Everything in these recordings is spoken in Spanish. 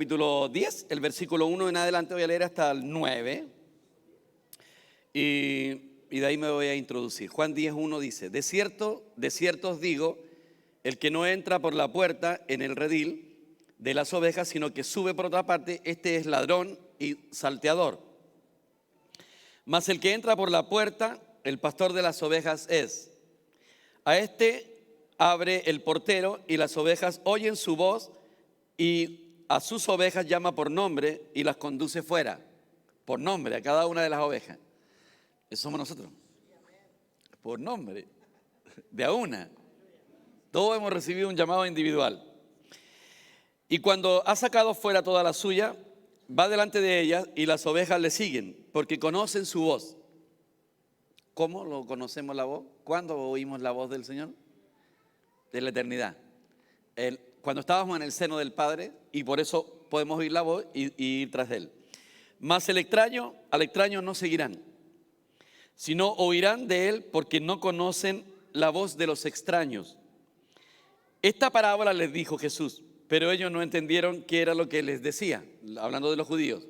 Capítulo 10, el versículo 1 en adelante voy a leer hasta el 9 y de ahí me voy a introducir. Juan 10:1 dice: de cierto os digo, el que no entra por la puerta en el redil de las ovejas, sino que sube por otra parte, este es ladrón y salteador. Mas el que entra por la puerta, el pastor de las ovejas es. A este abre el portero y las ovejas oyen su voz y a sus ovejas llama por nombre y las conduce fuera. Por nombre, a cada una de las ovejas. Eso somos nosotros. Por nombre. De a una. Todos hemos recibido un llamado individual. Y cuando ha sacado fuera toda la suya, va delante de ellas y las ovejas le siguen, porque conocen su voz. ¿Cómo lo conocemos la voz? ¿Cuándo oímos la voz del Señor? De la eternidad. Cuando estábamos en el seno del Padre, y por eso podemos oír la voz y ir tras de Él. Mas al extraño no seguirán, sino oirán de Él porque no conocen la voz de los extraños. Esta parábola les dijo Jesús, pero ellos no entendieron qué era lo que les decía, hablando de los judíos.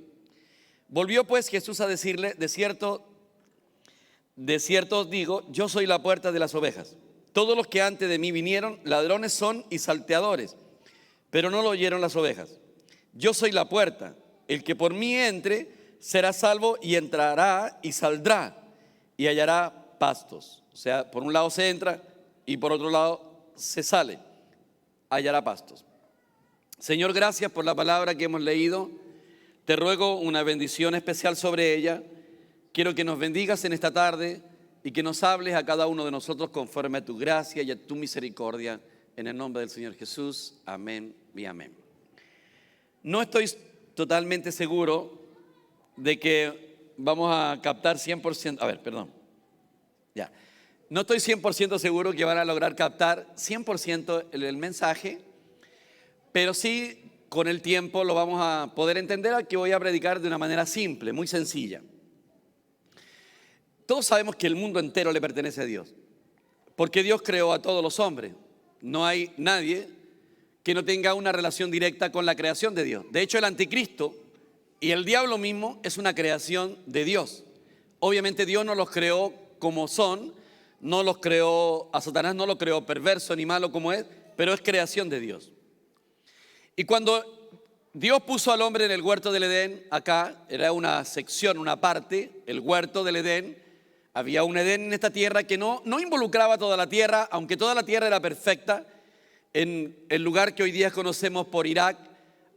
Volvió pues Jesús a decirle: de cierto os digo, yo soy la puerta de las ovejas. Todos los que antes de mí vinieron, ladrones son y salteadores, pero no lo oyeron las ovejas. Yo soy la puerta, el que por mí entre será salvo y entrará y saldrá y hallará pastos. O sea, por un lado se entra y por otro lado se sale, hallará pastos. Señor, gracias por la palabra que hemos leído. Te ruego una bendición especial sobre ella. Quiero que nos bendigas en esta tarde y que nos hables a cada uno de nosotros conforme a tu gracia y a tu misericordia. En el nombre del Señor Jesús, amén y amén. No estoy totalmente seguro de que vamos a captar 100%, No estoy 100% seguro que van a lograr captar 100% el mensaje, pero sí con el tiempo lo vamos a poder entender, al que voy a predicar de una manera simple, muy sencilla. Todos sabemos que el mundo entero le pertenece a Dios, porque Dios creó a todos los hombres. No hay nadie que no tenga una relación directa con la creación de Dios. De hecho, el anticristo y el diablo mismo es una creación de Dios. Obviamente Dios no los creó como son, no los creó, a Satanás no lo creó perverso ni malo como es, pero es creación de Dios. Y cuando Dios puso al hombre en el huerto del Edén, acá era una sección, una parte, el huerto del Edén. Había un Edén en esta tierra que no involucraba toda la tierra, aunque toda la tierra era perfecta. En el lugar que hoy día conocemos por Irak,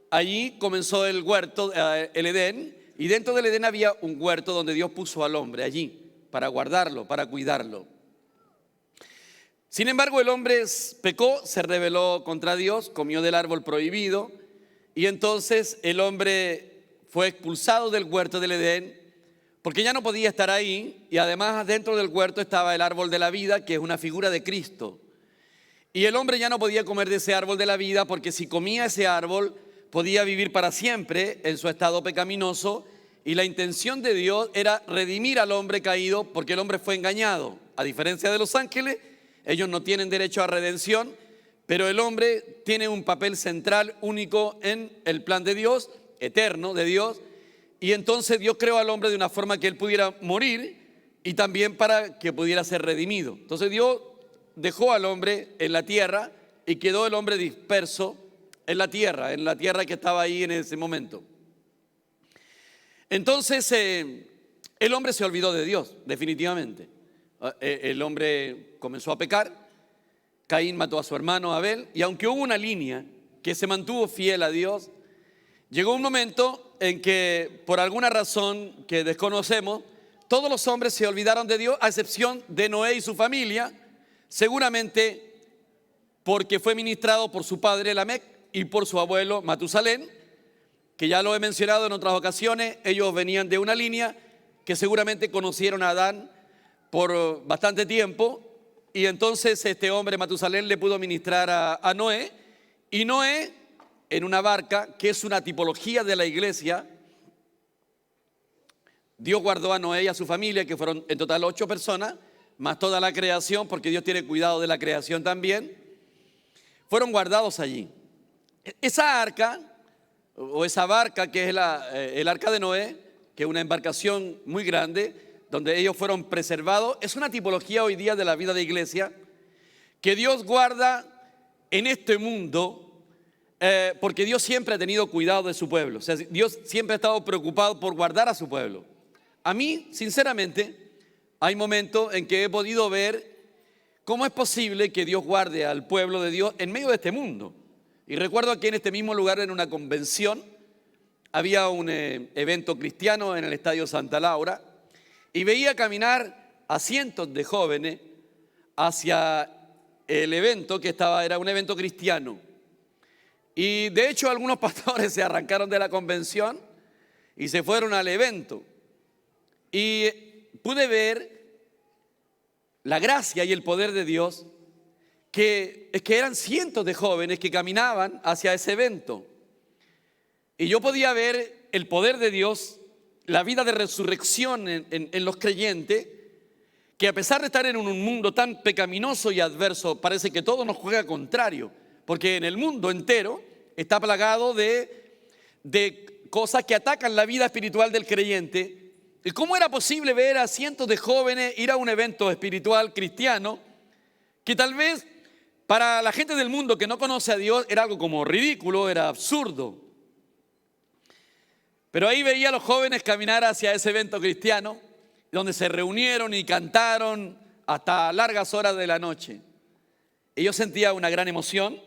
allí comenzó el huerto, el Edén, y dentro del Edén había un huerto donde Dios puso al hombre allí para guardarlo, para cuidarlo. Sin embargo, el hombre pecó, se rebeló contra Dios, comió del árbol prohibido, y entonces el hombre fue expulsado del huerto del Edén, porque ya no podía estar ahí, y además dentro del huerto estaba el árbol de la vida, que es una figura de Cristo. Y el hombre ya no podía comer de ese árbol de la vida, porque si comía ese árbol podía vivir para siempre en su estado pecaminoso, y la intención de Dios era redimir al hombre caído, porque el hombre fue engañado. A diferencia de los ángeles, ellos no tienen derecho a redención, pero el hombre tiene un papel central único en el plan de Dios, eterno de Dios. Y entonces Dios creó al hombre de una forma que él pudiera morir y también para que pudiera ser redimido. Entonces Dios dejó al hombre en la tierra y quedó el hombre disperso en la tierra que estaba ahí en ese momento. Entonces el hombre se olvidó de Dios, definitivamente. El hombre comenzó a pecar, Caín mató a su hermano Abel, y aunque hubo una línea que se mantuvo fiel a Dios, llegó un momento en que por alguna razón que desconocemos, todos los hombres se olvidaron de Dios, a excepción de Noé y su familia, seguramente porque fue ministrado por su padre Lamec y por su abuelo Matusalén, que ya lo he mencionado en otras ocasiones. Ellos venían de una línea que seguramente conocieron a Adán por bastante tiempo, y entonces este hombre Matusalén le pudo ministrar a Noé, y Noé, en una barca, que es una tipología de la iglesia, Dios guardó a Noé y a su familia, que fueron en total 8 personas, más toda la creación, porque Dios tiene cuidado de la creación también. Fueron guardados allí. Esa arca o esa barca que es el arca de Noé, que es una embarcación muy grande, donde ellos fueron preservados, es una tipología hoy día de la vida de iglesia que Dios guarda en este mundo, porque Dios siempre ha tenido cuidado de su pueblo. O sea, Dios siempre ha estado preocupado por guardar a su pueblo. A mí, sinceramente, hay momentos en que he podido ver cómo es posible que Dios guarde al pueblo de Dios en medio de este mundo. Y recuerdo que en este mismo lugar, en una convención, había un evento cristiano en el Estadio Santa Laura, y veía caminar a cientos de jóvenes hacia el evento que era un evento cristiano. Y de hecho algunos pastores se arrancaron de la convención y se fueron al evento. Y pude ver la gracia y el poder de Dios, que eran cientos de jóvenes que caminaban hacia ese evento. Y yo podía ver el poder de Dios, la vida de resurrección en los creyentes, que a pesar de estar en un mundo tan pecaminoso y adverso, parece que todo nos juega contrario, porque en el mundo entero está plagado de cosas que atacan la vida espiritual del creyente. ¿Y cómo era posible ver a cientos de jóvenes ir a un evento espiritual cristiano que tal vez para la gente del mundo que no conoce a Dios era algo como ridículo, era absurdo? Pero ahí veía a los jóvenes caminar hacia ese evento cristiano, donde se reunieron y cantaron hasta largas horas de la noche. Y yo sentía una gran emoción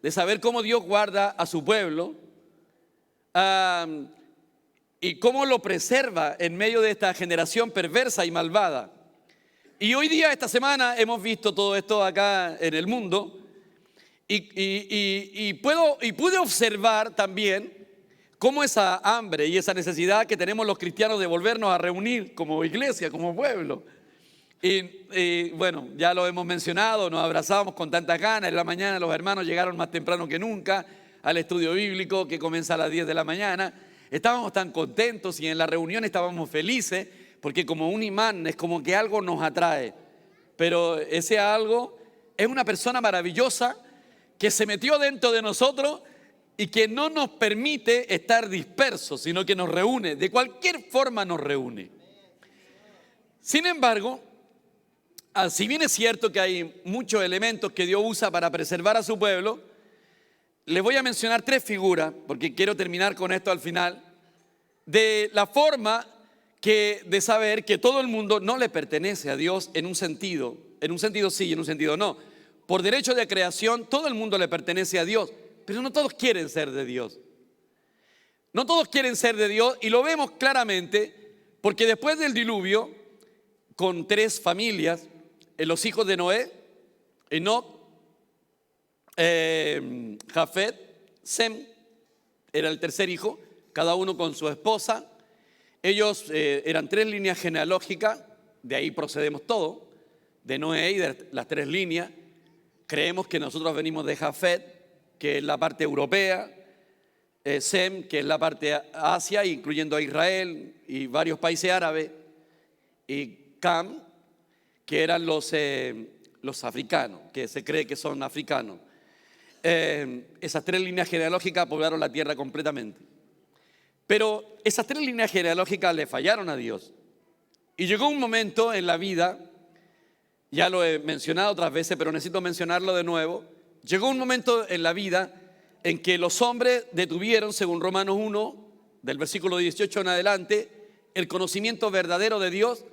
de saber cómo Dios guarda a su pueblo y cómo lo preserva en medio de esta generación perversa y malvada. Y hoy día, esta semana, hemos visto todo esto acá en el mundo y pude observar también cómo esa hambre y esa necesidad que tenemos los cristianos de volvernos a reunir como iglesia, como pueblo. Y bueno, ya lo hemos mencionado, nos abrazamos con tantas ganas. En la mañana los hermanos llegaron más temprano que nunca al estudio bíblico que comienza a las 10 de la mañana. Estábamos tan contentos y en la reunión estábamos felices porque como un imán es como que algo nos atrae. Pero ese algo es una persona maravillosa que se metió dentro de nosotros y que no nos permite estar dispersos, sino que nos reúne, de cualquier forma nos reúne. Sin embargo, si bien es cierto que hay muchos elementos que Dios usa para preservar a su pueblo, les voy a mencionar 3 figuras, porque quiero terminar con esto al final, de la forma de saber que todo el mundo no le pertenece a Dios en un sentido sí y en un sentido no. Por derecho de creación, todo el mundo le pertenece a Dios. Pero no todos quieren ser de Dios. No todos quieren ser de Dios y lo vemos claramente porque después del diluvio, con 3 familias, los hijos de Noé, Enoc, Jafet, Sem, era el tercer hijo, cada uno con su esposa. Ellos eran 3 líneas genealógicas, de ahí procedemos todo, de Noé y de las 3 líneas. Creemos que nosotros venimos de Jafet, que es la parte europea, Sem, que es la parte Asia, incluyendo a Israel y varios países árabes, y Cam, que eran los africanos, que se cree que son africanos. Esas 3 líneas genealógicas poblaron la tierra completamente. Pero esas 3 líneas genealógicas le fallaron a Dios. Y llegó un momento en la vida, ya lo he mencionado otras veces, pero necesito mencionarlo de nuevo. Llegó un momento en la vida en que los hombres detuvieron, según Romanos 1, del versículo 18 en adelante, el conocimiento verdadero de Dios,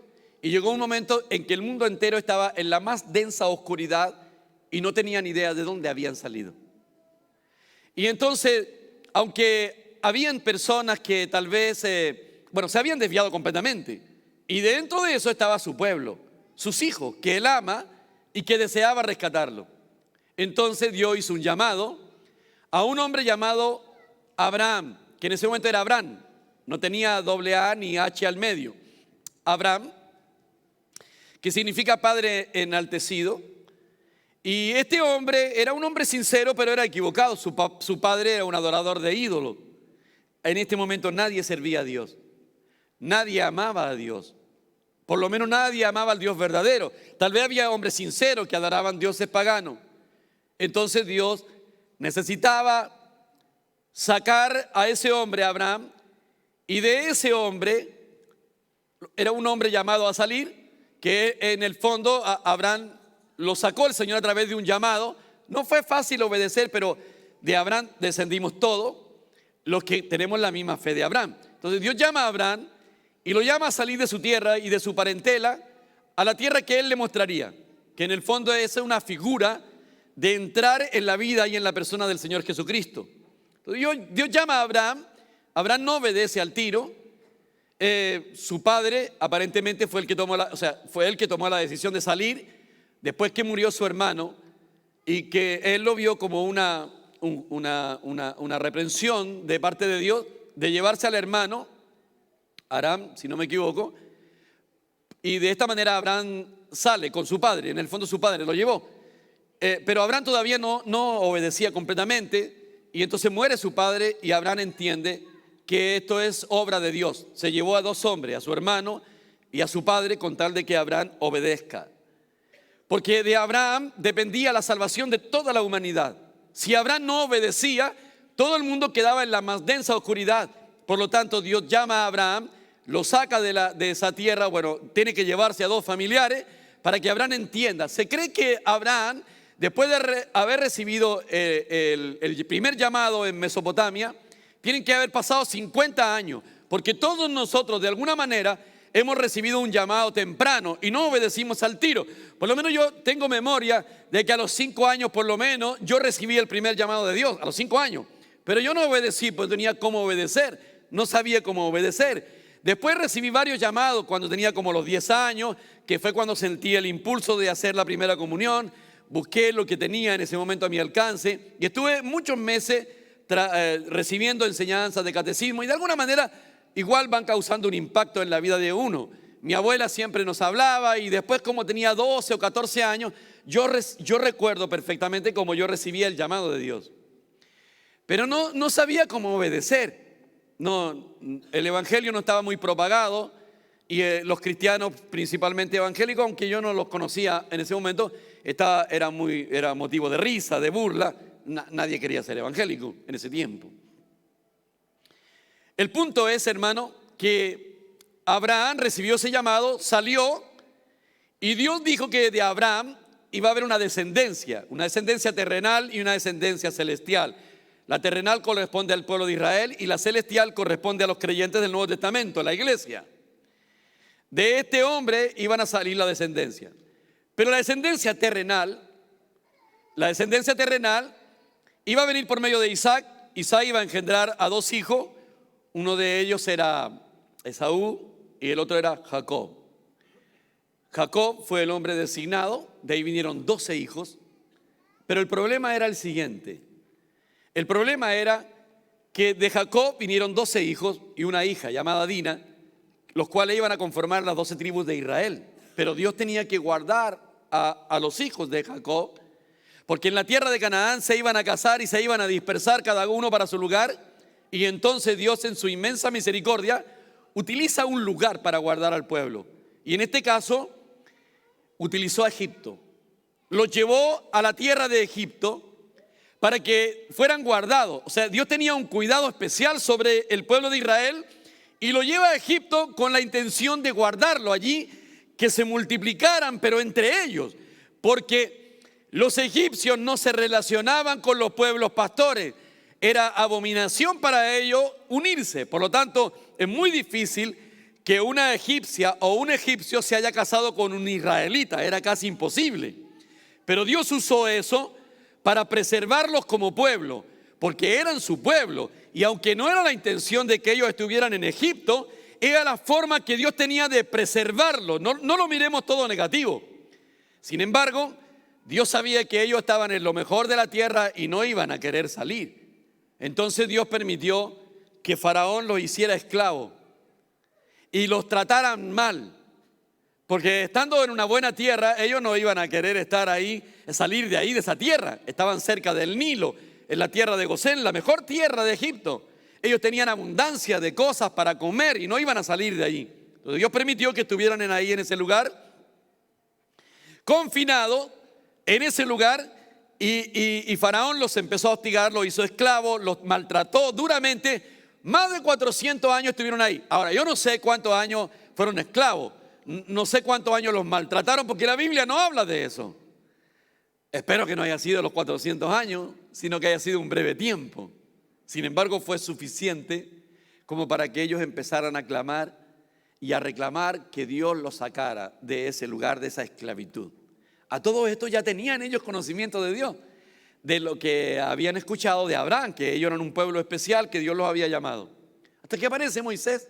y llegó un momento en que el mundo entero estaba en la más densa oscuridad y no tenían idea de dónde habían salido. Y entonces, aunque habían personas que tal vez, se habían desviado completamente, y dentro de eso estaba su pueblo, sus hijos, que él ama y que deseaba rescatarlo. Entonces Dios hizo un llamado a un hombre llamado Abraham, que en ese momento era Abraham, no tenía doble A ni H al medio. Abraham, que significa padre enaltecido. Y este hombre era un hombre sincero, pero era equivocado. Su padre era un adorador de ídolos. En este momento nadie servía a Dios, nadie amaba a Dios. Por lo menos nadie amaba al Dios verdadero. Tal vez había hombres sinceros que adoraban dioses paganos. Entonces Dios necesitaba sacar a ese hombre, Abraham, y de ese hombre, era un hombre llamado a salir, que en el fondo Abraham lo sacó el Señor a través de un llamado. No fue fácil obedecer, pero de Abraham descendimos todos los que tenemos la misma fe de Abraham. Entonces Dios llama a Abraham y lo llama a salir de su tierra y de su parentela a la tierra que él le mostraría, que en el fondo es una figura de entrar en la vida y en la persona del Señor Jesucristo. Entonces Dios llama a Abraham. Abraham no obedece al tiro. Su padre aparentemente fue el que tomó la decisión de salir después que murió su hermano, y que él lo vio como una reprensión de parte de Dios de llevarse al hermano Aram, si no me equivoco, y de esta manera Abraham sale con su padre. En el fondo su padre lo llevó, pero Abraham todavía no obedecía completamente, y entonces muere su padre y Abraham entiende que esto es obra de Dios. Se llevó a dos hombres, a su hermano y a su padre, con tal de que Abraham obedezca, porque de Abraham dependía la salvación de toda la humanidad. Si Abraham no obedecía, todo el mundo quedaba en la más densa oscuridad. Por lo tanto, Dios llama a Abraham, lo saca de esa tierra. Bueno, tiene que llevarse a dos familiares para que Abraham entienda. Se cree que Abraham, después de haber recibido el primer llamado en Mesopotamia, tienen que haber pasado 50 años, porque todos nosotros de alguna manera hemos recibido un llamado temprano y no obedecimos al tiro. Por lo menos yo tengo memoria de que a los 5 años por lo menos yo recibí el primer llamado de Dios, a los 5 años. Pero yo no obedecí, pues tenía cómo obedecer, no sabía cómo obedecer. Después recibí varios llamados cuando tenía como los 10 años, que fue cuando sentí el impulso de hacer la primera comunión. Busqué lo que tenía en ese momento a mi alcance y estuve muchos meses recibiendo enseñanzas de catecismo, y de alguna manera igual van causando un impacto en la vida de uno. Mi abuela siempre nos hablaba, y después, como tenía 12 o 14 años, yo recuerdo perfectamente cómo yo recibía el llamado de Dios. Pero no sabía cómo obedecer. No, el evangelio no estaba muy propagado, y los cristianos, principalmente evangélicos, aunque yo no los conocía en ese momento, era motivo de risa, de burla. Nadie quería ser evangélico en ese tiempo. El punto es, hermano, que Abraham recibió ese llamado, salió, y Dios dijo que de Abraham iba a haber una descendencia terrenal y una descendencia celestial. La terrenal corresponde al pueblo de Israel y la celestial corresponde a los creyentes del Nuevo Testamento, a la iglesia. De este hombre iban a salir la descendencia. Pero la descendencia terrenal iba a venir por medio de Isaac. Isaac iba a engendrar a dos hijos. Uno de ellos era Esaú y el otro era Jacob. Jacob fue el hombre designado, de ahí vinieron 12 hijos. Pero el problema era el siguiente. El problema era que de Jacob vinieron 12 hijos y una hija llamada Dina, los cuales iban a conformar las 12 tribus de Israel. Pero Dios tenía que guardar a los hijos de Jacob, porque en la tierra de Canaán se iban a casar y se iban a dispersar cada uno para su lugar. Y entonces Dios, en su inmensa misericordia, utiliza un lugar para guardar al pueblo. Y en este caso utilizó a Egipto. Los llevó a la tierra de Egipto para que fueran guardados. O sea, Dios tenía un cuidado especial sobre el pueblo de Israel, y lo lleva a Egipto con la intención de guardarlo allí, que se multiplicaran, pero entre ellos, porque los egipcios no se relacionaban con los pueblos pastores. Era abominación para ellos unirse. Por lo tanto, es muy difícil que una egipcia o un egipcio se haya casado con un israelita. Era casi imposible. Pero Dios usó eso para preservarlos como pueblo, porque eran su pueblo. Y aunque no era la intención de que ellos estuvieran en Egipto, era la forma que Dios tenía de preservarlos. No lo miremos todo negativo. Sin embargo, Dios sabía que ellos estaban en lo mejor de la tierra y no iban a querer salir. Entonces Dios permitió que Faraón los hiciera esclavos y los trataran mal, porque estando en una buena tierra, ellos no iban a querer estar ahí, salir de ahí, de esa tierra. Estaban cerca del Nilo, en la tierra de Gosén, la mejor tierra de Egipto. Ellos tenían abundancia de cosas para comer y no iban a salir de ahí. Entonces Dios permitió que estuvieran ahí en ese lugar, confinados en ese lugar, y Faraón los empezó a hostigar, los hizo esclavos, los maltrató duramente. Más de 400 años estuvieron ahí. Ahora, yo no sé cuántos años fueron esclavos, no sé cuántos años los maltrataron, porque la Biblia no habla de eso. Espero que no haya sido los 400 años, sino que haya sido un breve tiempo. Sin embargo, fue suficiente como para que ellos empezaran a clamar y a reclamar que Dios los sacara de ese lugar, de esa esclavitud. A todo esto ya tenían ellos conocimiento de Dios, de lo que habían escuchado de Abraham, que ellos eran un pueblo especial, que Dios los había llamado. Hasta que aparece Moisés,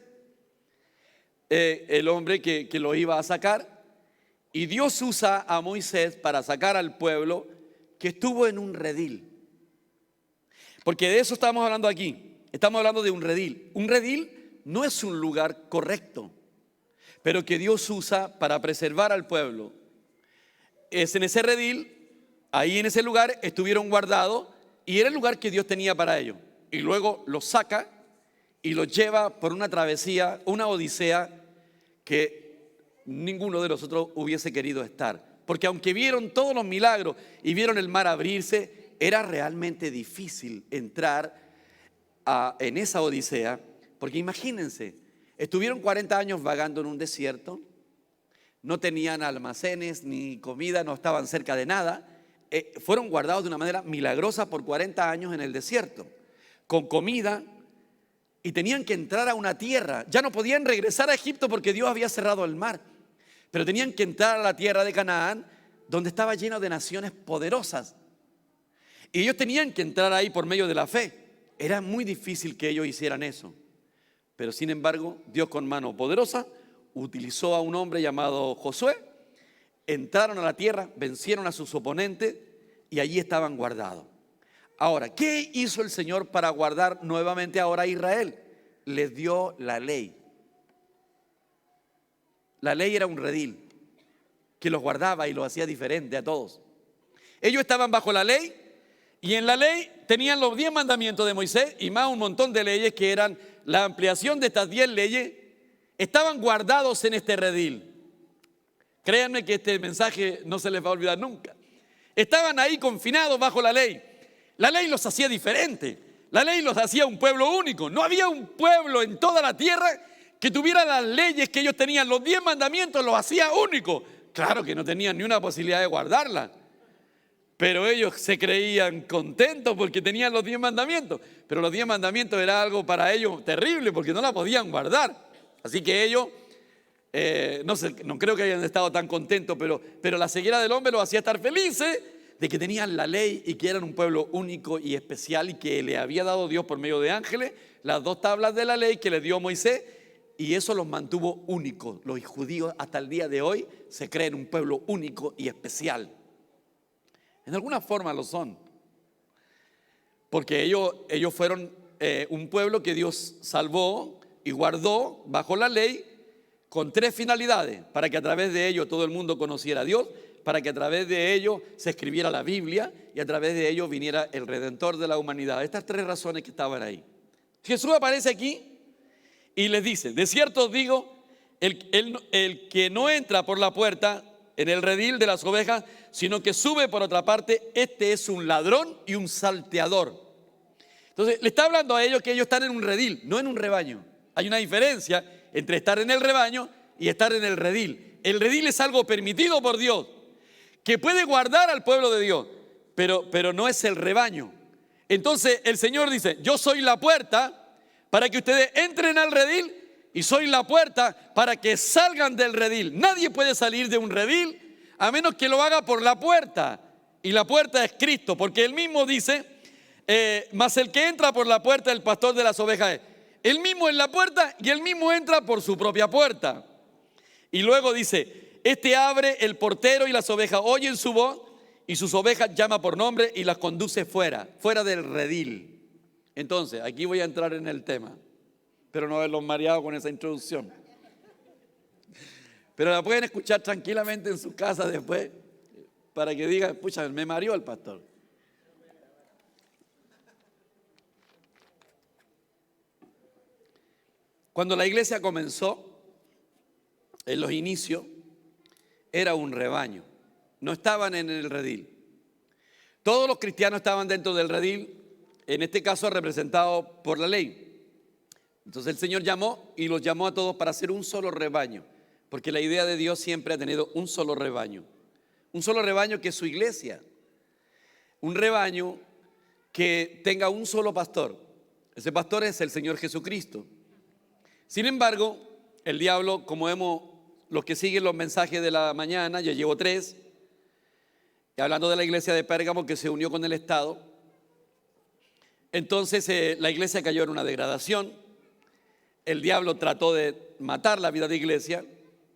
el hombre que lo iba a sacar, y Dios usa a Moisés para sacar al pueblo que estuvo en un redil. Porque de eso estamos hablando aquí. Estamos hablando de un redil. Un redil no es un lugar correcto, pero que Dios usa para preservar al pueblo. Es en ese redil, ahí en ese lugar estuvieron guardados y era el lugar que Dios tenía para ellos. Y luego los saca y los lleva por una travesía, una odisea que ninguno de nosotros hubiese querido estar. Porque aunque vieron todos los milagros y vieron el mar abrirse, era realmente difícil entrar en esa odisea. Porque imagínense, estuvieron 40 años vagando en un desierto, no tenían almacenes ni comida, no estaban cerca de nada. Fueron guardados de una manera milagrosa por 40 años en el desierto, con comida, y tenían que entrar a una tierra. Ya no podían regresar a Egipto porque Dios había cerrado el mar, pero tenían que entrar a la tierra de Canaán, donde estaba lleno de naciones poderosas. Y ellos tenían que entrar ahí por medio de la fe. Era muy difícil que ellos hicieran eso. Pero sin embargo, Dios con mano poderosa utilizó a un hombre llamado Josué. Entraron a la tierra, vencieron a sus oponentes y allí estaban guardados. Ahora, ¿qué hizo el Señor para guardar nuevamente ahora a Israel? Les dio la ley. La ley era un redil que los guardaba y los hacía diferente a todos. Ellos estaban bajo la ley y en la ley tenían los 10 mandamientos de Moisés y más un montón de leyes que eran la ampliación de estas 10 leyes. Estaban guardados en este redil. Créanme que este mensaje no se les va a olvidar nunca. Estaban ahí confinados bajo la ley. La ley los hacía diferentes. La ley los hacía un pueblo único. No había un pueblo en toda la tierra que tuviera las leyes que ellos tenían. Los 10 mandamientos los hacía únicos. Claro que no tenían ni una posibilidad de guardarla, pero ellos se creían contentos porque tenían los 10 mandamientos. Pero los 10 mandamientos era algo para ellos terrible porque no la podían guardar. Así que ellos, no creo que hayan estado tan contentos, pero la ceguera del hombre los hacía estar felices de que tenían la ley y que eran un pueblo único y especial y que le había dado Dios por medio de ángeles las 2 tablas de la ley que le dio Moisés, y eso los mantuvo únicos. Los judíos hasta el día de hoy se creen un pueblo único y especial. En alguna forma lo son, porque ellos fueron un pueblo que Dios salvó y guardó bajo la ley con 3 finalidades: para que a través de ellos todo el mundo conociera a Dios, para que a través de ellos se escribiera la Biblia y a través de ellos viniera el Redentor de la humanidad. Estas 3 razones que estaban ahí. Jesús aparece aquí y les dice: de cierto os digo, el que no entra por la puerta en el redil de las ovejas, sino que sube por otra parte, este es un ladrón y un salteador. Entonces le está hablando a ellos que ellos están en un redil, no en un rebaño. Hay una diferencia entre estar en el rebaño y estar en el redil. El redil es algo permitido por Dios, que puede guardar al pueblo de Dios, pero no es el rebaño. Entonces el Señor dice: yo soy la puerta para que ustedes entren al redil, y soy la puerta para que salgan del redil. Nadie puede salir de un redil a menos que lo haga por la puerta, y la puerta es Cristo, porque él mismo dice: mas el que entra por la puerta, el pastor de las ovejas es. Él mismo es la puerta y él mismo entra por su propia puerta. Y luego dice: este abre el portero y las ovejas oyen su voz, y sus ovejas llama por nombre y las conduce fuera del redil. Entonces, aquí voy a entrar en el tema, pero no haberlos mareado con esa introducción. Pero la pueden escuchar tranquilamente en su casa después, para que digan: pucha, me mareó el pastor. Cuando la iglesia comenzó, en los inicios, era un rebaño. No estaban en el redil. Todos los cristianos estaban dentro del redil, en este caso representado por la ley. Entonces el Señor llamó y los llamó a todos para hacer un solo rebaño, porque la idea de Dios siempre ha tenido un solo rebaño que es su iglesia, un rebaño que tenga un solo pastor. Ese pastor es el Señor Jesucristo. Sin embargo, el diablo, como vemos los que siguen los mensajes de la mañana, ya llevo 3, y hablando de la iglesia de Pérgamo que se unió con el Estado, entonces la iglesia cayó en una degradación. El diablo trató de matar la vida de iglesia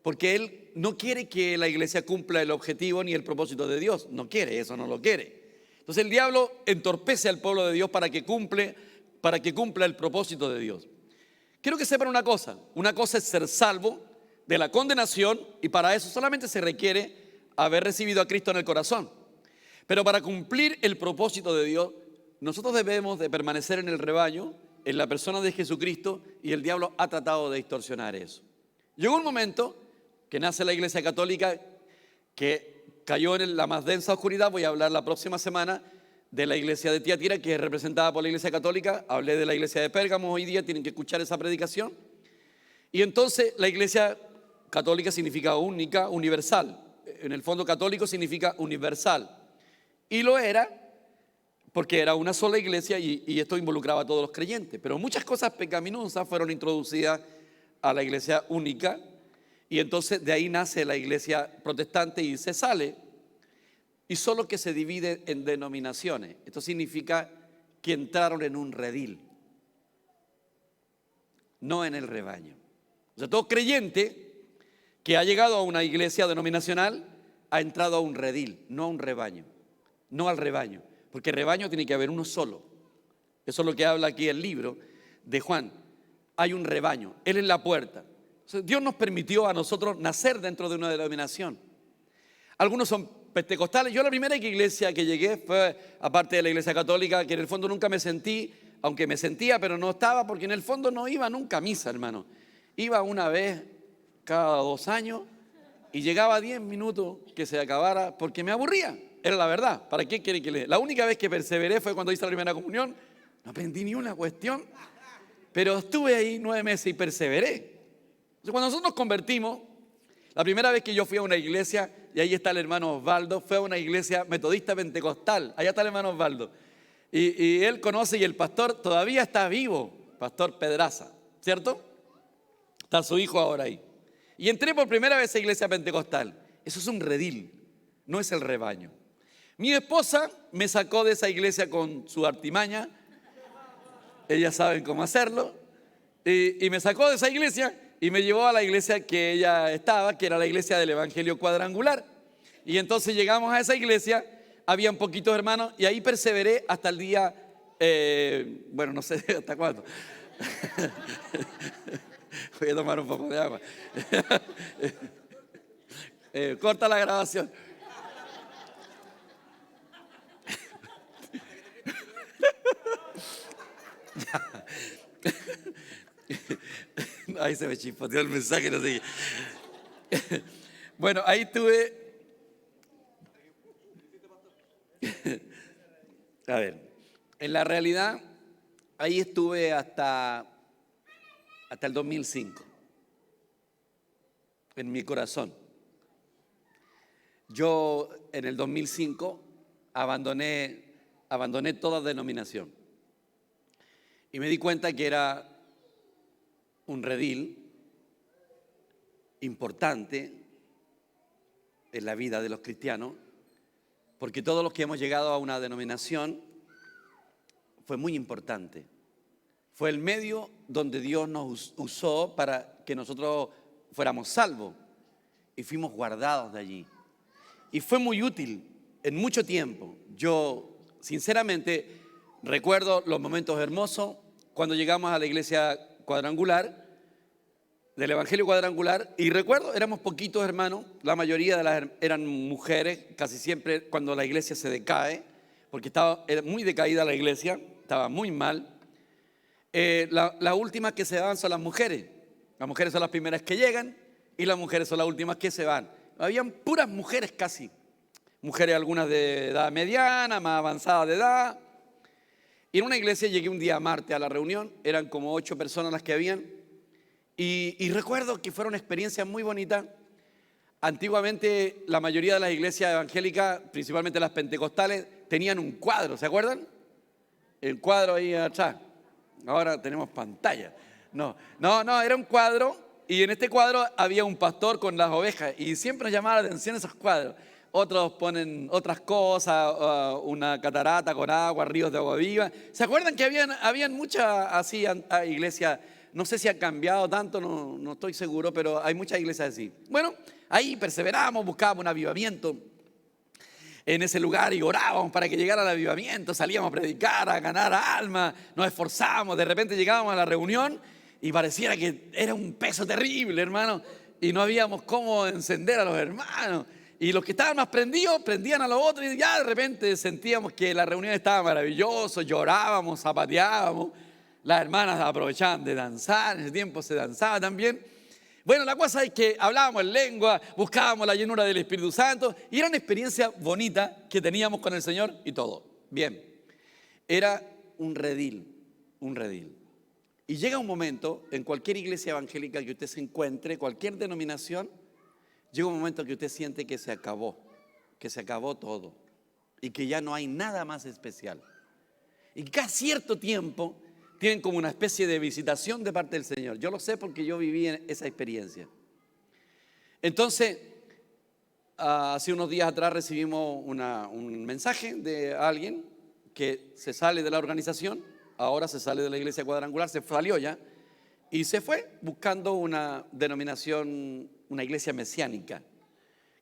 porque él no quiere que la iglesia cumpla el objetivo ni el propósito de Dios. No quiere, eso no lo quiere. Entonces el diablo entorpece al pueblo de Dios para que cumpla el propósito de Dios. Quiero que sepan una cosa es ser salvo de la condenación, y para eso solamente se requiere haber recibido a Cristo en el corazón. Pero para cumplir el propósito de Dios, nosotros debemos de permanecer en el rebaño, en la persona de Jesucristo, y el diablo ha tratado de distorsionar eso. Llegó un momento que nace la Iglesia Católica, que cayó en la más densa oscuridad. Voy a hablar la próxima semana de la iglesia de Tiatira, que es representada por la Iglesia Católica. Hablé de la iglesia de Pérgamo hoy día, tienen que escuchar esa predicación. Y entonces la Iglesia Católica significa única, universal. En el fondo católico significa universal. Y lo era porque era una sola iglesia y esto involucraba a todos los creyentes. Pero muchas cosas pecaminosas fueron introducidas a la iglesia única, y entonces de ahí nace la iglesia protestante y se sale, y solo que se divide en denominaciones. Esto significa que entraron en un redil, no en el rebaño. O sea, todo creyente que ha llegado a una iglesia denominacional ha entrado a un redil, no a un rebaño, no al rebaño, porque rebaño tiene que haber uno solo. Eso es lo que habla aquí el libro de Juan. Hay un rebaño, Él es la puerta. O sea, Dios nos permitió a nosotros nacer dentro de una denominación. Algunos son pentecostales. Yo la primera iglesia que llegué fue, aparte de la iglesia católica, que en el fondo nunca me sentí, aunque me sentía, pero no estaba, porque en el fondo no iba nunca a misa, hermano. Iba una vez cada 2 años y llegaba 10 minutos que se acabara porque me aburría. Era la verdad. ¿Para qué quiere que le? La única vez que perseveré fue cuando hice la primera comunión. No aprendí ni una cuestión, pero estuve ahí 9 meses y perseveré. Entonces, cuando nosotros nos convertimos, la primera vez que yo fui a una iglesia, y ahí está el hermano Osvaldo, fue a una iglesia metodista pentecostal. Allá está el hermano Osvaldo. Y él conoce, y el pastor todavía está vivo, Pastor Pedraza, ¿cierto? Está su hijo ahora ahí. Y entré por primera vez a iglesia pentecostal. Eso es un redil, no es el rebaño. Mi esposa me sacó de esa iglesia con su artimaña. Ellas saben cómo hacerlo. Y me sacó de esa iglesia y me llevó a la iglesia que ella estaba, que era la iglesia del Evangelio Cuadrangular. Y entonces llegamos a esa iglesia, habían poquitos hermanos, y ahí perseveré hasta el día, bueno, no sé hasta cuándo. Voy a tomar un poco de agua. Corta la grabación. Ahí se me chispoteó el mensaje, no sé. Bueno, ahí estuve. A ver, en la realidad, ahí estuve hasta el 2005, en mi corazón. Yo en el 2005 abandoné toda denominación y me di cuenta que era un redil importante en la vida de los cristianos, porque todos los que hemos llegado a una denominación fue muy importante. Fue el medio donde Dios nos usó para que nosotros fuéramos salvos y fuimos guardados de allí. Y fue muy útil en mucho tiempo. Yo, sinceramente, recuerdo los momentos hermosos cuando llegamos a la iglesia cuadrangular, del Evangelio Cuadrangular, y recuerdo, éramos poquitos hermanos, la mayoría eran mujeres, casi siempre cuando la iglesia se decae, porque era muy decaída la iglesia, estaba muy mal. Las últimas que se van son las mujeres son las primeras que llegan y las mujeres son las últimas que se van. Habían puras mujeres casi, mujeres algunas de edad mediana, más avanzada de edad. Y en una iglesia llegué un día martes a la reunión, eran como 8 personas las que habían, y recuerdo que fueron experiencias muy bonitas. Antiguamente la mayoría de las iglesias evangélicas, principalmente las pentecostales, tenían un cuadro, ¿se acuerdan? El cuadro ahí atrás. Ahora tenemos pantalla. No, era un cuadro, y en este cuadro había un pastor con las ovejas, y siempre nos llamaba la atención esos cuadros. Otros ponen otras cosas, una catarata con agua, ríos de agua viva. ¿Se acuerdan que habían muchas así iglesias? No sé si ha cambiado tanto, no estoy seguro, pero hay muchas iglesias así. Bueno, ahí perseveramos, buscábamos un avivamiento en ese lugar y orábamos para que llegara el avivamiento. Salíamos a predicar, a ganar almas, nos esforzábamos. De repente llegábamos a la reunión y pareciera que era un peso terrible, hermano, y no habíamos cómo encender a los hermanos. Y los que estaban más prendidos, prendían a los otros, y ya de repente sentíamos que la reunión estaba maravillosa, llorábamos, zapateábamos. Las hermanas aprovechaban de danzar, en ese tiempo se danzaba también. Bueno, la cosa es que hablábamos en lengua, buscábamos la llenura del Espíritu Santo, y era una experiencia bonita que teníamos con el Señor y todo. Bien, era un redil. Y llega un momento, en cualquier iglesia evangélica que usted se encuentre, cualquier denominación, llega un momento que usted siente que se acabó todo y que ya no hay nada más especial. Y cada cierto tiempo tienen como una especie de visitación de parte del Señor. Yo lo sé porque yo viví en esa experiencia. Entonces, hace unos días atrás recibimos un mensaje de alguien que se sale de la organización, ahora se sale de la iglesia cuadrangular, se salió ya, y se fue buscando una denominación, una iglesia mesiánica,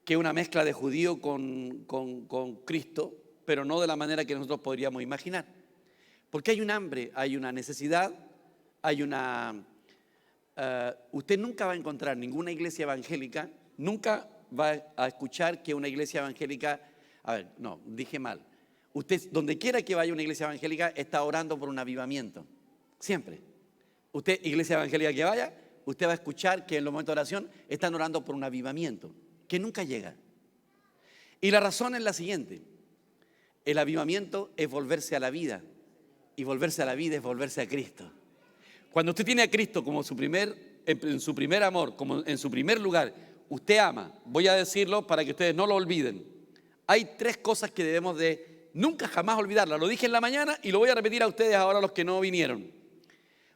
que es una mezcla de judío con Cristo, pero no de la manera que nosotros podríamos imaginar. Porque hay un hambre, hay una necesidad, hay una... usted nunca va a encontrar ninguna iglesia evangélica, nunca va a escuchar que una iglesia evangélica... A ver, no, dije mal. Usted, donde quiera que vaya una iglesia evangélica, está orando por un avivamiento. Siempre. Usted, iglesia evangélica que vaya, usted va a escuchar que en los momentos de oración están orando por un avivamiento, que nunca llega. Y la razón es la siguiente. El avivamiento es volverse a la vida. Y volverse a la vida es volverse a Cristo. Cuando usted tiene a Cristo como en su primer amor, como en su primer lugar, usted ama. Voy a decirlo para que ustedes no lo olviden. Hay 3 cosas que debemos de nunca jamás olvidarlas. Lo dije en la mañana y lo voy a repetir a ustedes ahora, los que no vinieron.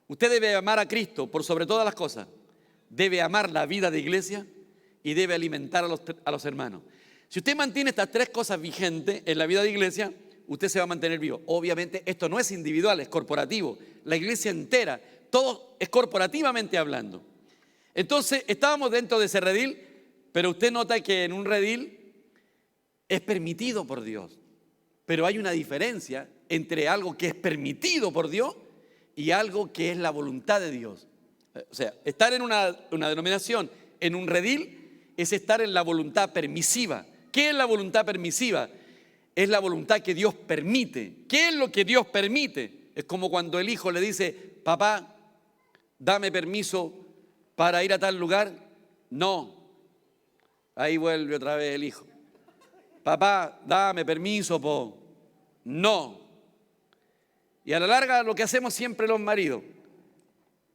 Usted debe amar a Cristo por sobre todas las cosas. Debe amar la vida de iglesia y debe alimentar a los hermanos. Si usted mantiene estas 3 cosas vigentes en la vida de iglesia, usted se va a mantener vivo. Obviamente esto no es individual, es corporativo. La iglesia entera, todo es corporativamente hablando. Entonces estábamos dentro de ese redil, pero usted nota que en un redil es permitido por Dios. Pero hay una diferencia entre algo que es permitido por Dios y algo que es la voluntad de Dios. O sea, estar en una denominación, en un redil, es estar en la voluntad permisiva. ¿Qué es la voluntad permisiva? Es la voluntad que Dios permite. ¿Qué es lo que Dios permite? Es como cuando el hijo le dice, papá, dame permiso para ir a tal lugar. No. Ahí vuelve otra vez el hijo. Papá, dame permiso, po. No. Y a la larga lo que hacemos siempre los maridos.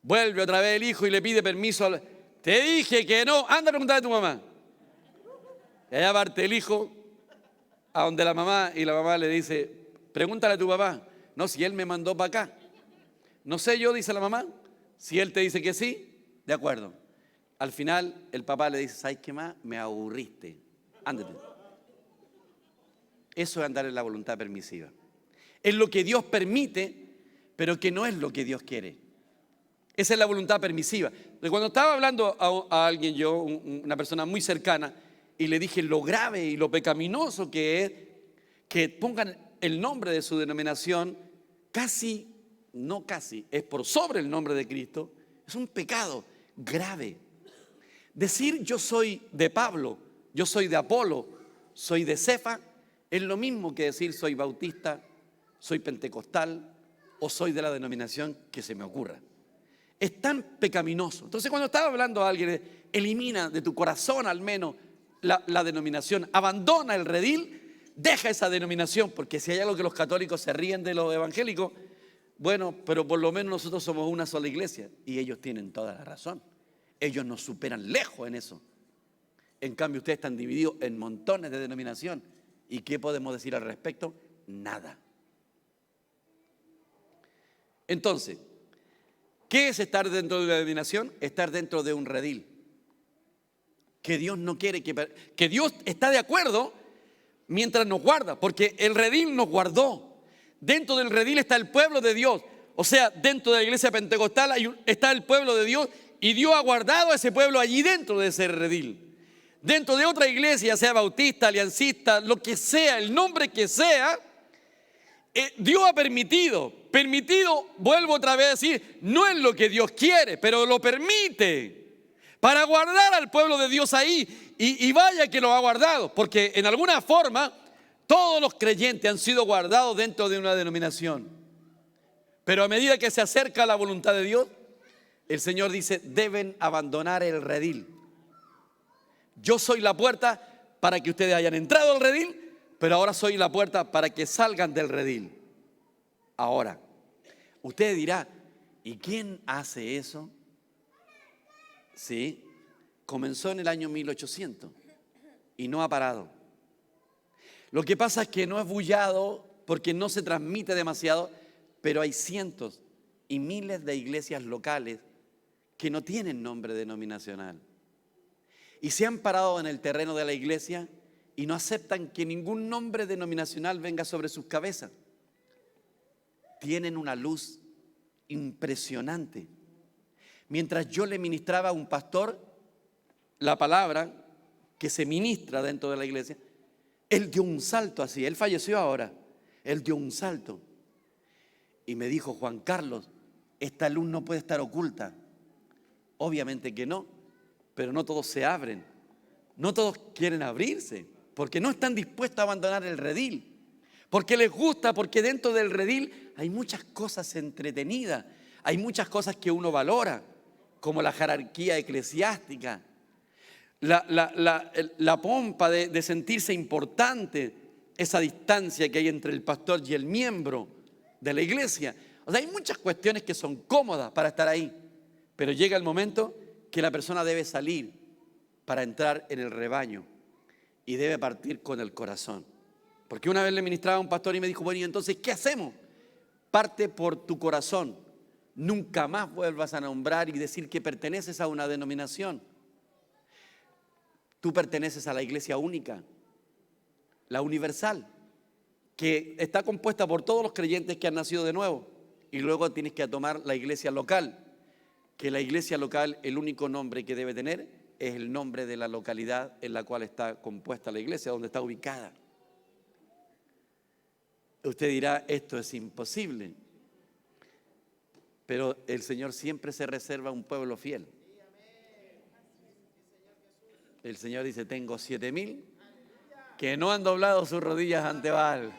Vuelve otra vez el hijo y le pide permiso. Te dije que no. Anda a preguntar a tu mamá. Y allá parte el hijo a donde la mamá, y la mamá le dice, pregúntale a tu papá. No, si él me mandó para acá. No sé yo, dice la mamá. Si él te dice que sí, de acuerdo. Al final el papá le dice, ¿sabes qué más? Me aburriste. Ándate. Eso es andar en la voluntad permisiva. Es lo que Dios permite, pero que no es lo que Dios quiere. Esa es la voluntad permisiva. Cuando estaba hablando a alguien, yo, una persona muy cercana, y le dije lo grave y lo pecaminoso que es que pongan el nombre de su denominación casi, no casi, es por sobre el nombre de Cristo. Es un pecado grave. Decir yo soy de Pablo, yo soy de Apolo, soy de Cefa, es lo mismo que decir soy bautista, soy pentecostal o soy de la denominación que se me ocurra. Es tan pecaminoso. Entonces cuando estaba hablando a alguien, elimina de tu corazón al menos la denominación, abandona el redil deja esa denominación, porque si hay algo que los católicos se ríen de los evangélicos, bueno, pero por lo menos nosotros somos una sola iglesia y ellos tienen toda la razón. Ellos nos superan lejos en eso. En cambio, ustedes están divididos en montones de denominación. ¿Y qué podemos decir al respecto? Nada. Entonces, ¿qué es estar dentro de una denominación? Estar dentro de un redil. Que Dios no quiere que Dios está de acuerdo mientras nos guarda, porque el redil nos guardó. Dentro del redil está el pueblo de Dios. O sea, dentro de la iglesia pentecostal está el pueblo de Dios y Dios ha guardado a ese pueblo allí dentro de ese redil. Dentro de otra iglesia, sea bautista, aliancista, lo que sea, el nombre que sea, Dios ha permitido, vuelvo otra vez a decir, no es lo que Dios quiere, pero lo permite para guardar al pueblo de Dios ahí. Y vaya que lo ha guardado, porque en alguna forma todos los creyentes han sido guardados dentro de una denominación. Pero a medida que se acerca la voluntad de Dios, el Señor dice, deben abandonar el redil. Yo soy la puerta para que ustedes hayan entrado al redil, pero ahora soy la puerta para que salgan del redil. Ahora, usted dirá, ¿y quién hace eso? Sí, comenzó en el año 1800 y no ha parado. Lo que pasa es que no es bullado porque no se transmite demasiado, pero hay cientos y miles de iglesias locales que no tienen nombre denominacional. Y se han parado en el terreno de la iglesia y no aceptan que ningún nombre denominacional venga sobre sus cabezas. Tienen una luz impresionante. Mientras yo le ministraba a un pastor la palabra que se ministra dentro de la iglesia, él dio un salto así, él falleció ahora, él dio un salto y me dijo, Juan Carlos, esta luz no puede estar oculta. Obviamente que no, pero no todos se abren, no todos quieren abrirse, porque no están dispuestos a abandonar el redil, porque les gusta, porque dentro del redil hay muchas cosas entretenidas, hay muchas cosas que uno valora, como la jerarquía eclesiástica, la pompa de sentirse importante, esa distancia que hay entre el pastor y el miembro de la iglesia. O sea, hay muchas cuestiones que son cómodas para estar ahí, pero llega el momento que la persona debe salir para entrar en el rebaño y debe partir con el corazón. Porque una vez le ministraba a un pastor y me dijo, bueno, ¿y entonces qué hacemos? Parte por tu corazón. Nunca más vuelvas a nombrar y decir que perteneces a una denominación. Tú perteneces a la iglesia única, la universal, que está compuesta por todos los creyentes que han nacido de nuevo. Y luego tienes que tomar la iglesia local, que la iglesia local, el único nombre que debe tener es el nombre de la localidad en la cual está compuesta la iglesia, donde está ubicada. Usted dirá, esto es imposible, pero el Señor siempre se reserva un pueblo fiel. El Señor dice, tengo 7,000 que no han doblado sus rodillas ante Baal.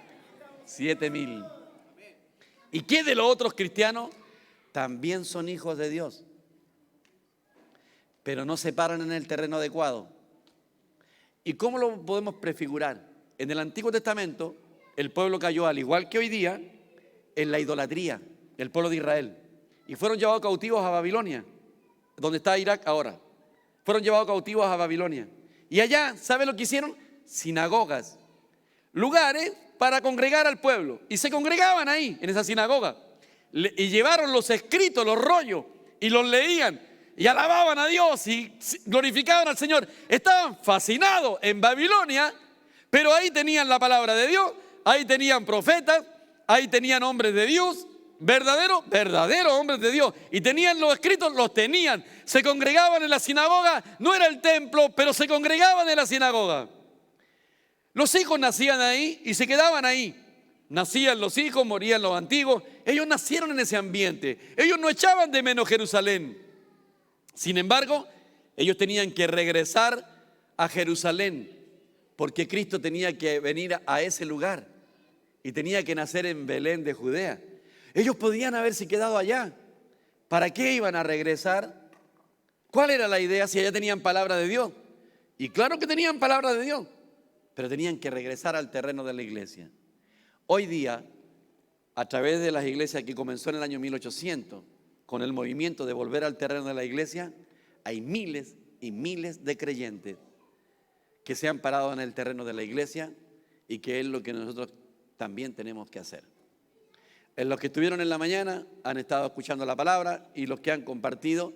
7,000. ¿Y qué de los otros cristianos? También son hijos de Dios, pero no se paran en el terreno adecuado. ¿Y cómo lo podemos prefigurar? En el Antiguo Testamento, el pueblo cayó, al igual que hoy día, en la idolatría, el pueblo de Israel. Y fueron llevados cautivos a Babilonia, donde está Irak ahora. Fueron llevados cautivos a Babilonia. Y allá, ¿sabe lo que hicieron? Sinagogas, lugares para congregar al pueblo. Y se congregaban ahí, en esa sinagoga. Y llevaron los escritos, los rollos, y los leían. Y alababan a Dios y glorificaban al Señor. Estaban fascinados en Babilonia, pero ahí tenían la palabra de Dios, ahí tenían profetas, ahí tenían hombres de Dios, verdaderos hombres de Dios. Y tenían los escritos, los tenían. Se congregaban en la sinagoga, no era el templo, pero se congregaban en la sinagoga. Los hijos nacían ahí y se quedaban ahí. Nacían los hijos, morían los antiguos. Ellos nacieron en ese ambiente. Ellos no echaban de menos Jerusalén. Sin embargo, ellos tenían que regresar a Jerusalén, porque Cristo tenía que venir a ese lugar y tenía que nacer en Belén de Judea. Ellos podían haberse quedado allá. ¿Para qué iban a regresar? ¿Cuál era la idea si allá tenían palabra de Dios? Y claro que tenían palabra de Dios. pero tenían que regresar al terreno de la iglesia. Hoy día, a través de las iglesias que comenzó en el año 1800, con el movimiento de volver al terreno de la iglesia, hay miles y miles de creyentes que se han parado en el terreno de la iglesia y que es lo que nosotros también tenemos que hacer. En los que estuvieron en la mañana han estado escuchando la palabra y los que han compartido.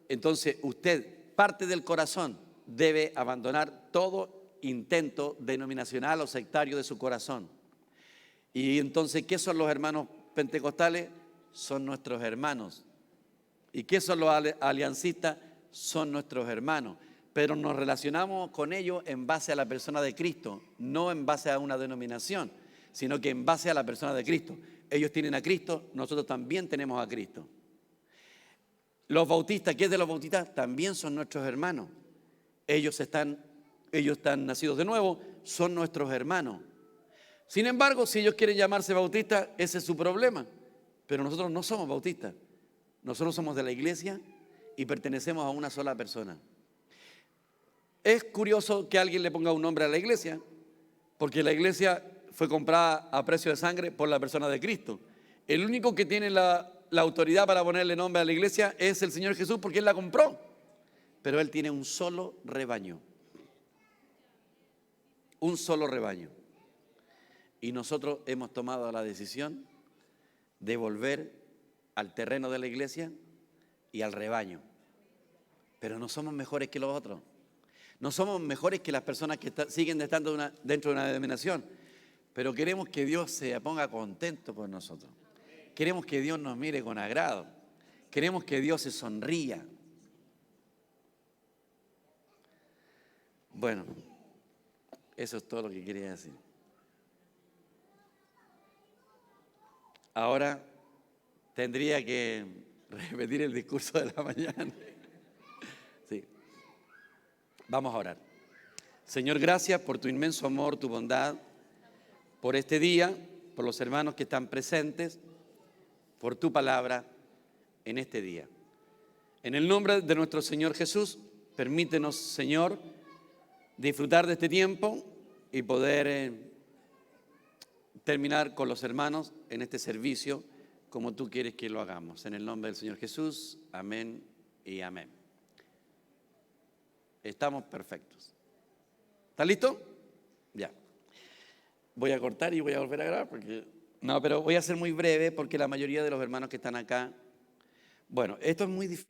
Entonces usted, parte del corazón, debe abandonar todo intento denominacional o sectario de su corazón. Y entonces, ¿qué son los hermanos pentecostales? Son nuestros hermanos. ¿Y qué son los aliancistas? Son nuestros hermanos. Pero nos relacionamos con ellos en base a la persona de Cristo, no en base a una denominación, sino que en base a la persona de Cristo. Ellos tienen a Cristo, nosotros también tenemos a Cristo. Los bautistas, ¿qué es de los bautistas? También son nuestros hermanos. Ellos están nacidos de nuevo, son nuestros hermanos. Sin embargo, si ellos quieren llamarse bautistas, ese es su problema. Pero nosotros no somos bautistas. Nosotros somos de la iglesia y pertenecemos a una sola persona. Es curioso que alguien le ponga un nombre a la iglesia, porque la iglesia fue comprada a precio de sangre por la persona de Cristo. El único que tiene la autoridad para ponerle nombre a la iglesia es el Señor Jesús, porque Él la compró. Pero Él tiene un solo rebaño. Un solo rebaño. Y nosotros hemos tomado la decisión de volver al terreno de la iglesia y al rebaño. Pero no somos mejores que los otros. No somos mejores que las personas que siguen estando dentro de una denominación. Pero queremos que Dios se ponga contento con nosotros. Queremos que Dios nos mire con agrado. Queremos que Dios se sonría. Bueno, eso es todo lo que quería decir. Ahora tendría que repetir el discurso de la mañana. Sí. Vamos a orar. Señor, gracias por tu inmenso amor, tu bondad, por este día, por los hermanos que están presentes, por tu palabra en este día. En el nombre de nuestro Señor Jesús, permítenos, Señor, disfrutar de este tiempo y poder terminar con los hermanos en este servicio como tú quieres que lo hagamos. En el nombre del Señor Jesús, amén y amén. Estamos perfectos. ¿Estás listo? Ya. Voy a cortar y voy a volver a grabar porque... No, pero voy a ser muy breve porque la mayoría de los hermanos que están acá... Bueno, esto es muy difícil.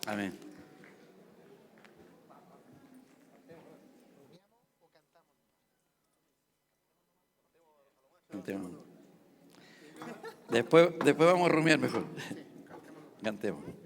Amén. Cantemos. Después vamos a rumiar mejor. Cantemos.